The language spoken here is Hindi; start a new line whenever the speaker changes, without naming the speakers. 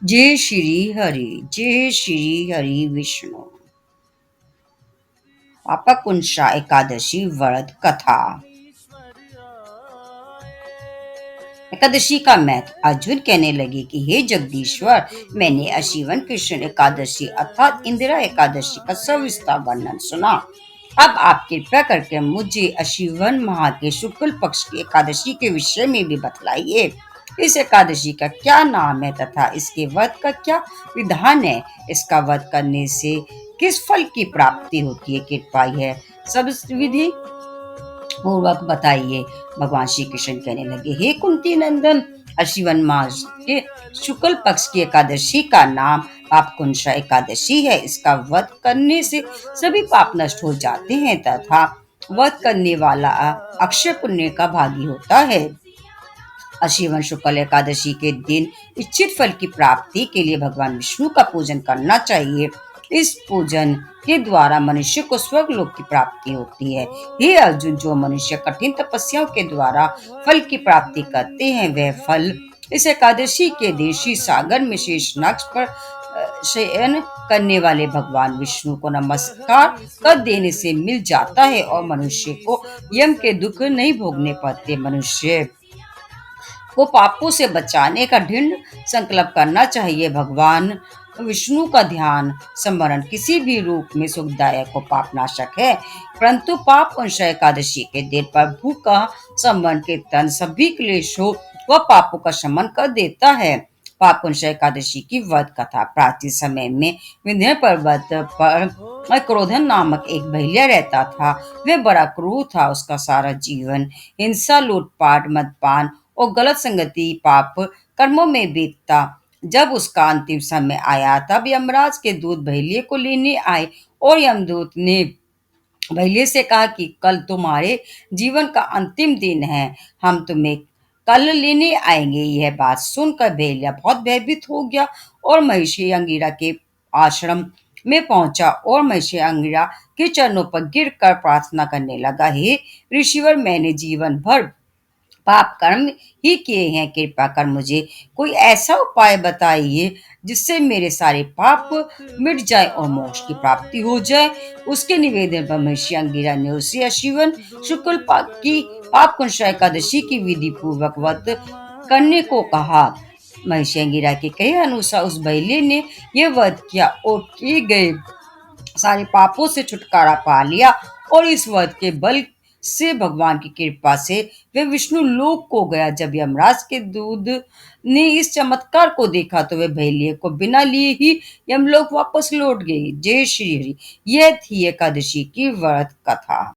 जय श्री हरि विष्णु। पापकुंशा एकादशी व्रत कथा। एकादशी का महत्व। अर्जुन कहने लगे कि हे जगदीश्वर, मैंने अशीवन कृष्ण एकादशी अर्थात इंदिरा एकादशी का सविस्तार वर्णन सुना। अब आप कृपया करके मुझे अशीवन माह के शुक्ल पक्ष की एकादशी के विषय में भी बतलाइए। इस एकादशी का क्या नाम है तथा इसके व्रत का क्या विधान है? इसका व्रत करने से किस फल की प्राप्ति होती है? कृपा है सब विधि पूर्वक बताइए। भगवान श्री कृष्ण कहने लगे, हे कुंती नंदन, अश्विन मास के शुक्ल पक्ष की एकादशी का नाम पापकुंशा एकादशी है। इसका व्रत करने से सभी पाप नष्ट हो जाते हैं तथा व्रत करने वाला अक्षय पुण्य का भागी होता है। अश्विन शुक्ल एकादशी के दिन इच्छित फल की प्राप्ति के लिए भगवान विष्णु का पूजन करना चाहिए। इस पूजन के द्वारा मनुष्य को स्वर्ग लोक की प्राप्ति होती है। हे अर्जुन, जो मनुष्य कठिन तपस्याओं के द्वारा फल की प्राप्ति करते हैं, वह फल इस एकादशी के देशी सागर में शेष नाग पर शयन करने वाले भगवान विष्णु को नमस्कार कर देने से मिल जाता है और मनुष्य को यम के दुख नहीं भोगने पड़ते। मनुष्य को पापों से बचाने का दृढ़ संकल्प करना चाहिए। भगवान विष्णु का ध्यान स्मरण किसी भी रूप में सुखदायक और पापनाशक है, परंतु पाप अंशा एकादशी के दिन प्रभु का स्मरण कीर्तन सभी क्लेशों व पापों का शमन कर देता है। पापकुंशा एकादशी की व्रत कथा। प्राचीन समय में विंध्य पर्वत पर क्रोधन नामक एक भैया रहता था। वह बड़ा क्रूर था। उसका सारा जीवन हिंसा, लूटपाट, मदपान और गलत संगति पाप कर्मों में बीतता। जब उसका अंतिम समय आया तब यमराज के दूत भैले को लेने आए और यमदूत ने भैले से कहा कि कल तुम्हारे जीवन का अंतिम दिन है, हम तुम्हें कल लेने आएंगे। यह बात सुनकर भैया बहुत भयभीत हो गया और महिषी अंगिरा के आश्रम में पहुंचा और महिषी अंगिरा के चरणों पर गिरकर प्रार्थना करने लगा, हे ऋषिवर, मैंने जीवन भर पाप कर्म ही किए हैं। कृपा कर मुझे कोई ऐसा उपाय बताइए जिससे मेरे सारे पाप मिट जाए और मोक्ष की प्राप्ति हो जाए। उसके निवेदन पर महर्षि अंगिरा ने उसे अश्विन शुक्ल की पाप कुंशा एकादशी की विधि पूर्वक व्रत करने को कहा। महर्षि अंगिरा के कहे अनुसार उस बहेले ने यह व्रत किया और किए गए सारे पापों से छुटकारा पा लिया और इस व्रत के बल से भगवान की कृपा से वह विष्णु लोक को गया। जब यमराज के दूध ने इस चमत्कार को देखा तो वह भैलिए को बिना लिए ही यमलोक वापस लौट गई। जय श्री हरि। यह थी एकादशी की व्रत कथा।